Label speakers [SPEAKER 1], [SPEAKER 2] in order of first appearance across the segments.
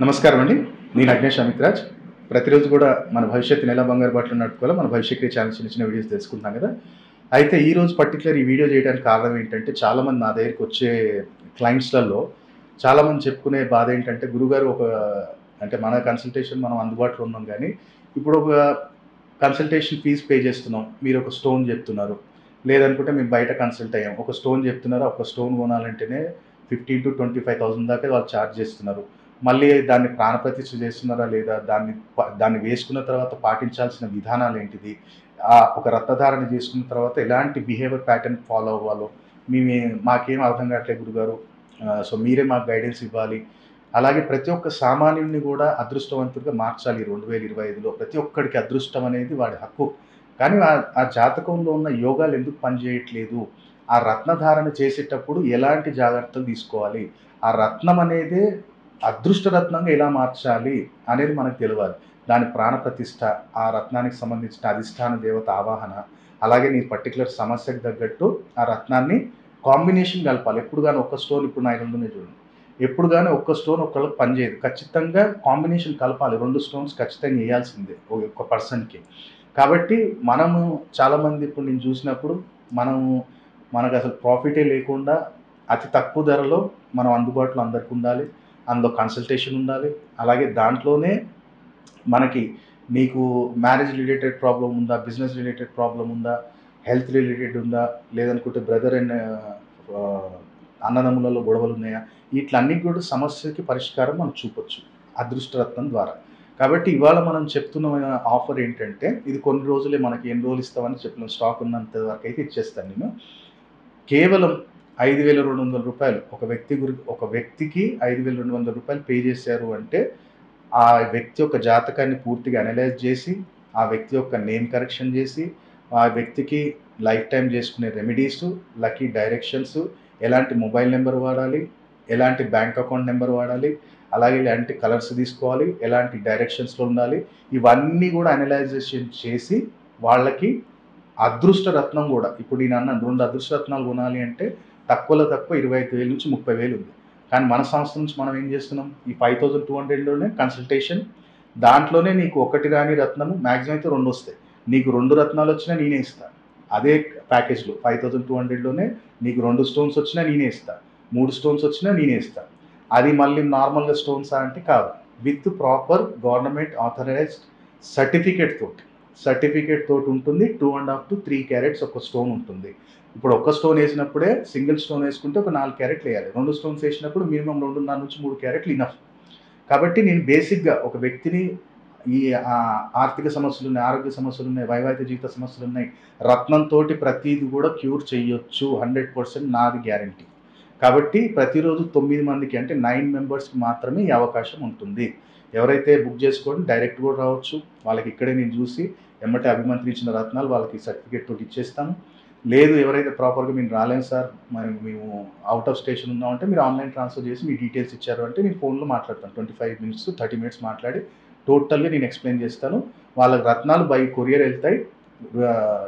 [SPEAKER 1] నమస్కారం అండి. నేను అగ్నేష్ అమిత్రాజ్. ప్రతిరోజు కూడా మన భవిష్యత్తుని ఎలా బంగారు బాటలో నడుపుకోవాలో మన భవిష్యక్రియ ఛానల్ చిన్న చిన్న వీడియోస్ తెలుసుకుంటాం కదా. అయితే ఈరోజు పర్టికులర్ ఈ వీడియో చేయడానికి కారణం ఏంటంటే, చాలామంది నా దగ్గరికి వచ్చే క్లయింట్స్‌లలో చాలామంది చెప్పుకునే బాధ ఏంటంటే, గురుగారు అంటే మన కన్సల్టేషన్ మనం అందుబాటులో ఉన్నాం కానీ, ఇప్పుడు ఒక కన్సల్టేషన్ ఫీజ్ పే చేస్తున్నాం. మీరు ఒక స్టోన్ చెప్తున్నారు. లేదనుకుంటే మేము బయట కన్సల్ట్ అయ్యాం. ఒక స్టోన్ చెప్తున్నారు. ఒక స్టోన్ కొనాలంటేనే 15,000-25,000 దాకా వాళ్ళు ఛార్జ్ చేస్తున్నారు. మళ్ళీ దాన్ని ప్రాణప్రతిష్ఠ చేస్తున్నారా లేదా? దాన్ని వేసుకున్న తర్వాత పాటించాల్సిన విధానాలేంటిది? ఒక రత్నధారణ చేసుకున్న తర్వాత ఎలాంటి బిహేవియర్ ప్యాటర్న్ ఫాలో అవ్వాలో మాకేం అర్థం కావట్లేదు గురుగారు. సో మీరే మాకు గైడెన్స్ ఇవ్వాలి. అలాగే ప్రతి ఒక్క సామాన్యుడిని కూడా అదృష్టవంతుడిగా మార్చాలి 2025లో. ప్రతి ఒక్కడికి అదృష్టం అనేది వాడి హక్కు. కానీ ఆ జాతకంలో ఉన్న యోగాలు ఎందుకు పనిచేయట్లేదు? ఆ రత్నధారణ చేసేటప్పుడు ఎలాంటి జాగ్రత్తలు తీసుకోవాలి? ఆ రత్నం అనేదే అదృష్ట రత్నంగా ఎలా మార్చాలి అనేది మనకు తెలవాలి. దాని ప్రాణప్రతిష్ఠ, ఆ రత్నానికి సంబంధించిన అధిష్టాన దేవత ఆవాహన, అలాగే నీ పర్టికులర్ సమస్యకు తగ్గట్టు ఆ రత్నాన్ని కాంబినేషన్ కలపాలి. ఎప్పుడు గాని ఒక్క స్టోన్ ఇప్పుడు నా దగ్గర ఉన్నాయి చూడండి. ఎప్పుడు గాని ఒక్క స్టోన్ ఒకళ్ళకి పనిచేయదు. ఖచ్చితంగా కాంబినేషన్ కలపాలి. 2 స్టోన్స్ ఖచ్చితంగా ఎయాల్సిందే ఒక పర్సన్‌కి. కాబట్టి మనము చాలామంది ఇప్పుడు నేను చూసినప్పుడు మనకసలు ప్రాఫిటే లేకుండా అతి తక్కువ ధరలో మనం అందుబాటులో అందరికి ఉండాలి. అందులో కన్సల్టేషన్ ఉండాలి. అలాగే దాంట్లోనే మనకి నీకు మ్యారేజ్ రిలేటెడ్ ప్రాబ్లమ్ ఉందా? బిజినెస్ రిలేటెడ్ ప్రాబ్లమ్ ఉందా? హెల్త్ రిలేటెడ్ ఉందా? లేదనుకుంటే బ్రదర్ అండ్ అన్నదమ్ములలో గొడవలున్నాయా? వీట్లన్నిటి కూడా సమస్యకి పరిష్కారం మనం చూపొచ్చు అదృష్టరత్నం ద్వారా. కాబట్టి ఇవాళ మనం చెప్తున్న ఆఫర్ ఏంటంటే, ఇది కొన్ని రోజులే, మనకి ఎన్ని రోజులు ఇస్తామని చెప్పిన స్టాక్ ఉన్నంత వరకు అయితే ఇచ్చేస్తాను నేను. కేవలం రూ. 5,200 ఒక వ్యక్తికి రూ. 5,200 పే చేశారు అంటే, ఆ వ్యక్తి యొక్క జాతకాన్ని పూర్తిగా అనలైజ్ చేసి, ఆ వ్యక్తి యొక్క నేమ్ కరెక్షన్ చేసి, ఆ వ్యక్తికి లైఫ్ టైం చేసుకునే రెమెడీసు, లక్కీ డైరెక్షన్స్, ఎలాంటి మొబైల్ నెంబర్ వాడాలి, ఎలాంటి బ్యాంక్ అకౌంట్ నెంబర్ వాడాలి, అలాగే ఎలాంటి కలర్స్ తీసుకోవాలి, ఎలాంటి డైరెక్షన్స్‌లో ఉండాలి, ఇవన్నీ కూడా అనలైజేషన్ చేసి వాళ్ళకి అదృష్ట రత్నం కూడా, ఇప్పుడు నేనన్నాను 2 అదృష్ట రత్నాలు కొనాలి అంటే తక్కువలో తక్కువ 25,000-30,000 ఉంది. కానీ మన సంస్థ నుంచి మనం ఏం చేస్తున్నాం, ఈ 5,200లోనే కన్సల్టేషన్, దాంట్లోనే నీకు ఒకటి రాని రత్నము మాక్సిమం అయితే 2 వస్తాయి. నీకు 2 రత్నాలు వచ్చినా నేనే ఇస్తా. అదే ప్యాకేజ్‌లో 5,200లోనే నీకు 2 స్టోన్స్ వచ్చినా నేనే ఇస్తా. 3 స్టోన్స్ వచ్చినా నేనే ఇస్తా. అది మళ్ళీ నార్మల్‌గా స్టోన్సా అంటే కాదు. With proper government authorised certificate తోటి ఉంటుంది. 2.5-3 క్యారెట్స్ ఒక స్టోన్ ఉంటుంది. ఇప్పుడు ఒక్క స్టోన్ వేసినప్పుడే, సింగిల్ స్టోన్ వేసుకుంటే ఒక 4 క్యారెట్లు వేయాలి. 2 స్టోన్స్ వేసినప్పుడు మినిమం 2.5-3 క్యారెట్లు ఇనఫ్. కాబట్టి నేను బేసిక్‌గా ఒక వ్యక్తిని ఈ ఆర్థిక సమస్యలున్నాయి, ఆరోగ్య సమస్యలున్నాయి, వైవాహిక జీవిత సమస్యలున్నాయి, రత్నంతోటి ప్రతీది కూడా క్యూర్ చేయొచ్చు. 100% నాది గ్యారంటీ. కాబట్టి ప్రతిరోజు 9 మందికి, అంటే 9 మెంబర్స్‌కి మాత్రమే ఈ అవకాశం ఉంటుంది. ఎవరైతే బుక్ చేసుకోండి, డైరెక్ట్ కూడా రావచ్చు. వాళ్ళకి ఇక్కడే నేను చూసి ఎమ్మటే అభిమంత్రించిన రత్నాలు వాళ్ళకి సర్టిఫికేట్ తోటి ఇచ్చేస్తాను. లేదు, ఎవరైతే ప్రాపర్‌గా మేము రాలేము సార్, మేము ఔట్ ఆఫ్ స్టేషన్ ఉన్నామంటే మీరు ఆన్‌లైన్ ట్రాన్స్‌ఫర్ చేసి మీ డీటెయిల్స్ ఇచ్చారు అంటే నేను ఫోన్‌లో మాట్లాడతాను. 25 మినిట్స్, 30 మినిట్స్ మాట్లాడి టోటల్‌గా నేను ఎక్స్‌ప్లెయిన్ చేస్తాను. వాళ్ళకి రత్నాలు బై కొరియర్ వెళ్తాయి.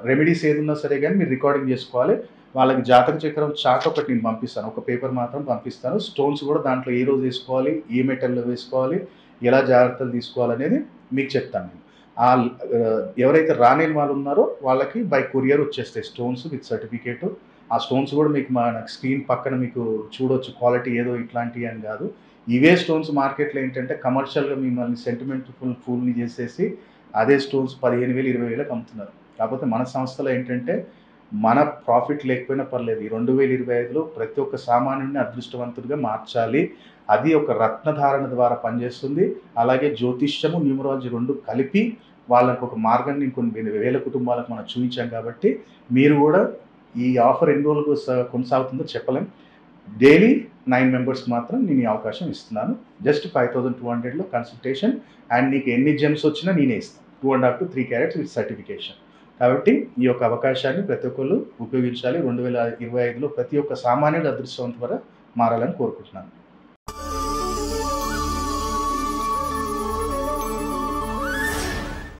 [SPEAKER 1] రెమెడీస్ ఏదున్నా సరే గానీ మీరు రికార్డింగ్ చేసుకోవాలి. వాళ్ళకి జాతక చక్రం చార్ట్ ఒకటి నేను పంపిస్తాను. ఒక పేపర్ మాత్రం పంపిస్తాను. స్టోన్స్ కూడా దాంట్లో ఏ రోజు వేసుకోవాలి, ఏ మెటల్‌లో వేసుకోవాలి, ఎలా జాగ్రత్తలు తీసుకోవాలనేది మీకు చెప్తాను నేను. ఎవరైతే రాలేని వాళ్ళు ఉన్నారో వాళ్ళకి బై కొరియర్ వచ్చేస్తాయి స్టోన్స్ విత్ సర్టిఫికేటు. ఆ స్టోన్స్ కూడా మీకు మనకి స్క్రీన్ పక్కన మీకు చూడొచ్చు. క్వాలిటీ ఏదో ఇట్లాంటివి అని కాదు. ఇవే స్టోన్స్ మార్కెట్‌లో ఏంటంటే కమర్షియల్‌గా మిమ్మల్ని ఫూల్‌ని చేసేసి అదే స్టోన్స్ 15,000, 20,000కి అమ్ముతున్నారు. కాకపోతే మన సంస్థలో ఏంటంటే, మన ప్రాఫిట్ లేకపోయినా పర్లేదు, ఈ 2025లో ప్రతి ఒక్క సామాన్యుడిని అదృష్టవంతుడిగా మార్చాలి. అది ఒక రత్నధారణ ద్వారా పనిచేస్తుంది. అలాగే జ్యోతిష్యము, న్యూమరాలజీ 2 కలిపి వాళ్ళకి ఒక మార్గాన్ని కొన్ని వేల కుటుంబాలకు మనం చూపించాం. కాబట్టి మీరు కూడా, ఈ ఆఫర్ ఎన్ని రోజులు కొనసాగుతుందో చెప్పలేం. డైలీ 9 మెంబర్స్‌కి మాత్రం నేను ఈ అవకాశం ఇస్తున్నాను. జస్ట్ 5,200లో కన్సల్టేషన్, అండ్ నీకు ఎన్ని జెమ్స్ వచ్చినా నేనే ఇస్తాను. 2.5-3 క్యారెట్స్ విత్ సర్టిఫికేషన్. కాబట్టి ఈ యొక్క అవకాశాన్ని ప్రతి ఒక్కళ్ళు ఉపయోగించాలి. 2025లో ప్రతి ఒక్క సామాన్యుడు అదృష్టవంతుడుగా మారాలని కోరుకుంటున్నాను.